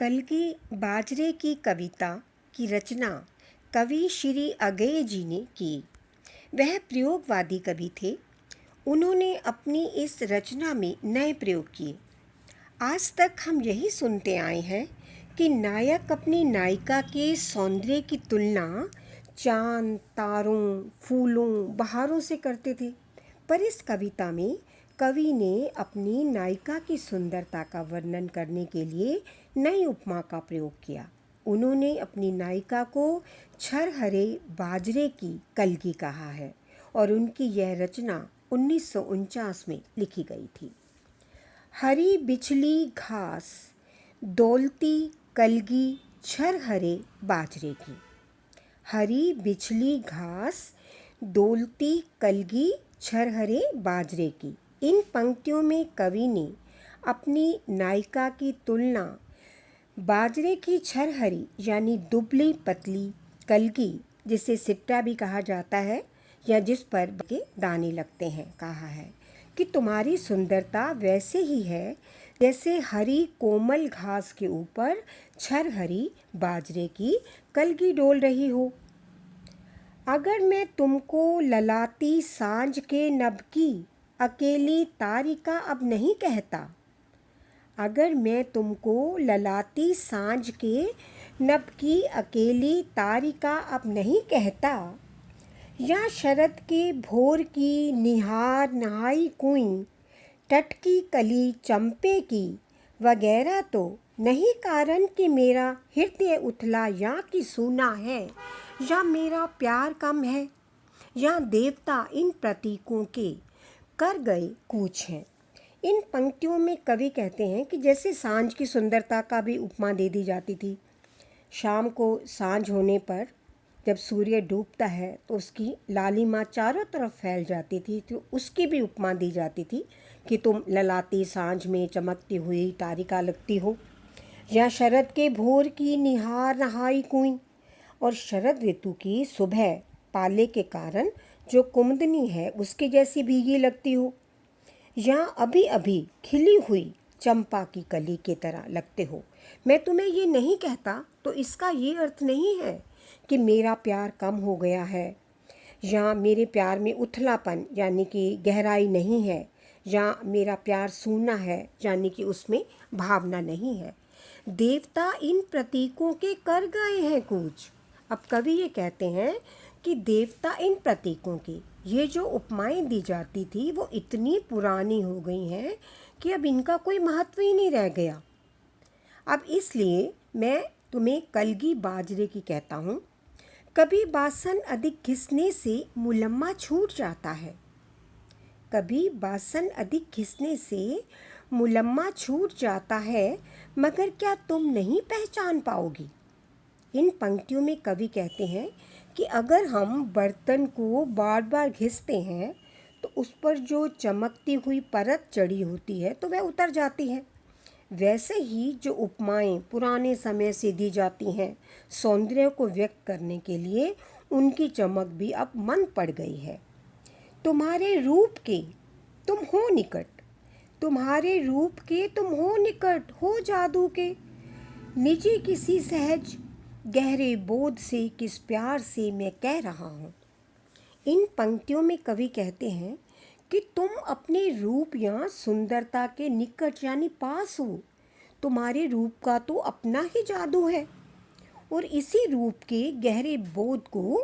कलगी बाजरे की कविता की रचना कवि श्री अगेय जी ने की। वह प्रयोगवादी कवि थे। उन्होंने अपनी इस रचना में नए प्रयोग किए। आज तक हम यही सुनते आए हैं कि नायक अपनी नायिका के सौंदर्य की तुलना चांद, तारों, फूलों, बहारों से करते थे। पर इस कविता में कवि ने अपनी नायिका की सुंदरता का वर्णन करने के लिए नई उपमा का प्रयोग किया। उन्होंने अपनी नायिका को छरहरे बाजरे की कलगी कहा है और उनकी यह रचना 1949 में लिखी गई थी। हरी बिछली घास दौलती कलगी छरहरे बाजरे की। हरी बिछली घास दौलती कलगी छरहरे बाजरे की। इन पंक्तियों में कवि ने अपनी नायिका की तुलना बाजरे की छरहरी यानी दुबली पतली कलगी, जिसे सिट्टा भी कहा जाता है या जिस पर के दाने लगते हैं, कहा है कि तुम्हारी सुंदरता वैसे ही है जैसे हरी कोमल घास के ऊपर छरहरी बाजरे की कलगी डोल रही हो। अगर मैं तुमको ललाती सांझ के नभ की अकेली तारिका अब नहीं कहता, अगर मैं तुमको ललाती सांझ के नभ की अकेली तारिका अब नहीं कहता, या शरद के भोर की निहार नहाई कुई टटकी कली चंपे की वगैरह, तो नहीं कारण कि मेरा हृदय उथला या कि सूना है, या मेरा प्यार कम है, या देवता इन प्रतीकों के कर गए कूच हैं। इन पंक्तियों में कवि कहते हैं कि जैसे सांझ की सुंदरता का भी उपमा दे दी जाती थी। शाम को सांझ होने पर जब सूर्य डूबता है तो उसकी लालिमा चारों तरफ फैल जाती थी, तो उसकी भी उपमा दी जाती थी कि तुम ललाती सांझ में चमकती हुई तारिका लगती हो। या शरद के भोर की निहार नहाई कुई, और शरद ऋतु की सुबह पाले के कारण जो कुमुदनी है उसके जैसी भीगी लगती हो, या अभी अभी खिली हुई चंपा की कली की तरह लगते हो। मैं तुम्हें ये नहीं कहता तो इसका ये अर्थ नहीं है कि मेरा प्यार कम हो गया है, या मेरे प्यार में उथलापन यानी कि गहराई नहीं है, या मेरा प्यार सूना है यानी कि उसमें भावना नहीं है। देवता इन प्रतीकों के कर गए हैं कूच। अब कवि ये कहते हैं कि देवता इन प्रतीकों की ये जो उपमाएं दी जाती थी वो इतनी पुरानी हो गई हैं कि अब इनका कोई महत्व ही नहीं रह गया। अब इसलिए मैं तुम्हें कलगी बाजरे की कहता हूँ। कभी बासन अधिक घिसने से मुलम्मा छूट जाता है, कभी बासन अधिक घिसने से मुलम्मा छूट जाता है, मगर क्या तुम नहीं पहचान पाओगी। इन पंक्तियों में कवि कहते हैं कि अगर हम बर्तन को बार बार घिसते हैं तो उस पर जो चमकती हुई परत चढ़ी होती है तो वह उतर जाती है। वैसे ही जो उपमाएं पुराने समय से दी जाती हैं सौंदर्य को व्यक्त करने के लिए, उनकी चमक भी अब मंद पड़ गई है। तुम्हारे रूप के तुम हो निकट, तुम्हारे रूप के तुम हो निकट, हो जादू के निजी किसी सहज गहरे बोध से किस प्यार से मैं कह रहा हूँ। इन पंक्तियों में कवि कहते हैं कि तुम अपने रूप या सुंदरता के निकट यानी पास हो। तुम्हारे रूप का तो अपना ही जादू है, और इसी रूप के गहरे बोध को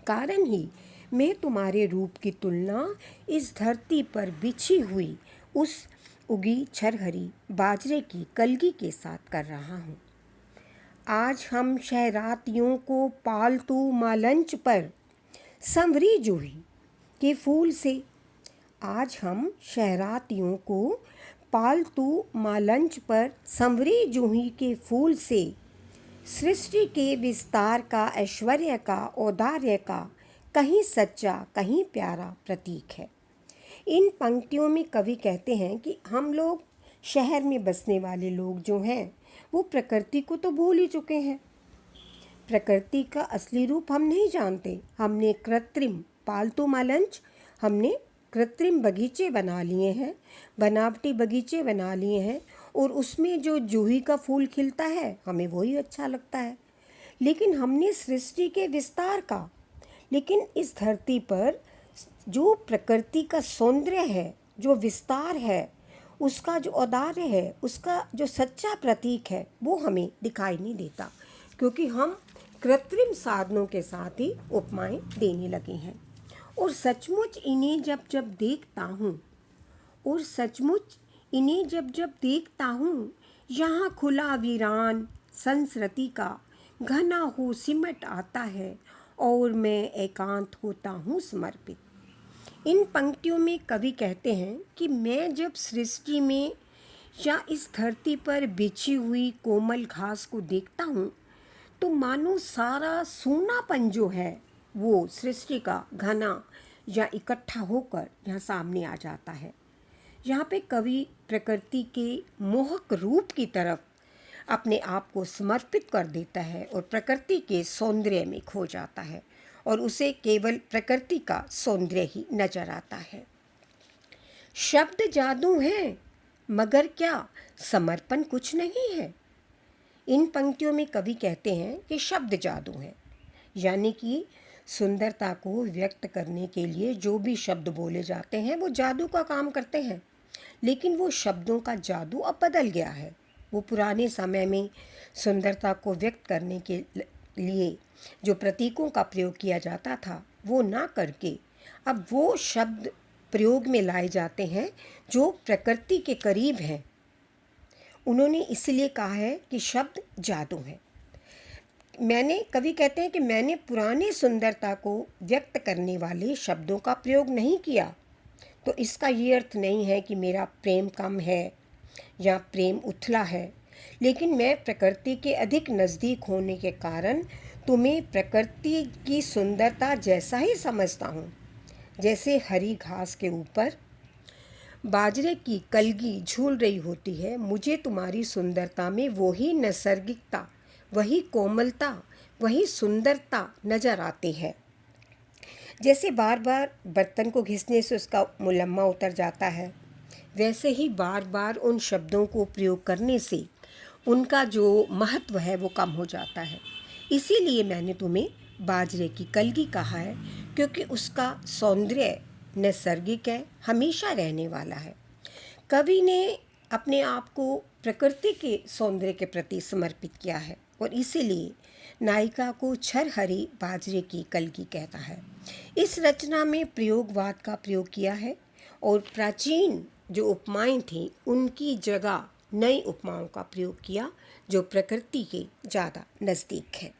कारण ही मैं तुम्हारे रूप की तुलना इस धरती पर बिछी हुई उस उगी छरहरी बाजरे की कलगी के साथ कर रहा हूँ। आज हम शहरातियों को पालतू मालंच पर संवरी जूही के फूल से, आज हम शहरातियों को पालतू मालंच पर संवरी जूही के फूल से सृष्टि के विस्तार का, ऐश्वर्य का, औदार्य का कहीं सच्चा कहीं प्यारा प्रतीक है। इन पंक्तियों में कवि कहते हैं कि हम लोग शहर में बसने वाले लोग जो हैं वो प्रकृति को तो भूल ही चुके हैं। प्रकृति का असली रूप हम नहीं जानते। हमने कृत्रिम पालतू मालंच, हमने कृत्रिम बगीचे बना लिए हैं, बनावटी बगीचे बना लिए हैं, और उसमें जो जूही का फूल खिलता है हमें वही अच्छा लगता है। लेकिन हमने सृष्टि के विस्तार का, लेकिन इस धरती पर जो प्रकृति का सौंदर्य है, जो विस्तार है, उसका जो औदार्य है, उसका जो सच्चा प्रतीक है, वो हमें दिखाई नहीं देता, क्योंकि हम कृत्रिम साधनों के साथ ही उपमाएं देने लगे हैं। और सचमुच इन्हें जब जब देखता हूँ और सचमुच इन्हें जब जब देखता हूँ, यहाँ खुला वीरान संस्कृति का घना हो सिमट आता है और मैं एकांत होता हूँ समर्पित। इन पंक्तियों में कवि कहते हैं कि मैं जब सृष्टि में या इस धरती पर बिछी हुई कोमल घास को देखता हूँ तो मानो सारा सूनापन जो है वो सृष्टि का घना या इकट्ठा होकर यहाँ सामने आ जाता है। यहाँ पे कवि प्रकृति के मोहक रूप की तरफ अपने आप को समर्पित कर देता है और प्रकृति के सौंदर्य में खो जाता है और उसे केवल प्रकृति का सौंदर्य ही नजर आता है। शब्द जादू हैं, मगर क्या समर्पण कुछ नहीं है। इन पंक्तियों में कवि कहते हैं कि शब्द जादू हैं, यानी कि सुंदरता को व्यक्त करने के लिए जो भी शब्द बोले जाते हैं वो जादू का काम करते हैं। लेकिन वो शब्दों का जादू अब बदल गया है। वो पुराने समय में सुंदरता को व्यक्त करने के लिए जो प्रतीकों का प्रयोग किया जाता था वो ना करके अब वो शब्द प्रयोग में लाए जाते हैं जो प्रकृति के करीब हैं। उन्होंने इसलिए कहा है कि शब्द जादू है। कवि कहते हैं कि मैंने पुराने सुंदरता को व्यक्त करने वाले शब्दों का प्रयोग नहीं किया, तो इसका ये अर्थ नहीं है कि मेरा प्रेम कम है या प्रेम उथला है, लेकिन मैं प्रकृति के अधिक नज़दीक होने के कारण तुम्हें प्रकृति की सुंदरता जैसा ही समझता हूँ। जैसे हरी घास के ऊपर बाजरे की कलगी झूल रही होती है, मुझे तुम्हारी सुंदरता में वही नैसर्गिकता, वही कोमलता, वही सुंदरता नज़र आती है। जैसे बार बार बर्तन को घिसने से उसका मुलम्मा उतर जाता है, वैसे ही बार बार उन शब्दों को प्रयोग करने से उनका जो महत्व है वो कम हो जाता है। इसीलिए मैंने तुम्हें बाजरे की कलगी कहा है, क्योंकि उसका सौंदर्य नैसर्गिक है, हमेशा रहने वाला है। कवि ने अपने आप को प्रकृति के सौंदर्य के प्रति समर्पित किया है और इसीलिए नायिका को छरहरी बाजरे की कलगी कहता है। इस रचना में प्रयोगवाद का प्रयोग किया है और प्राचीन जो उपमाएं थीं उनकी जगह नई उपमाओं का प्रयोग किया जो प्रकृति के ज़्यादा नज़दीक है।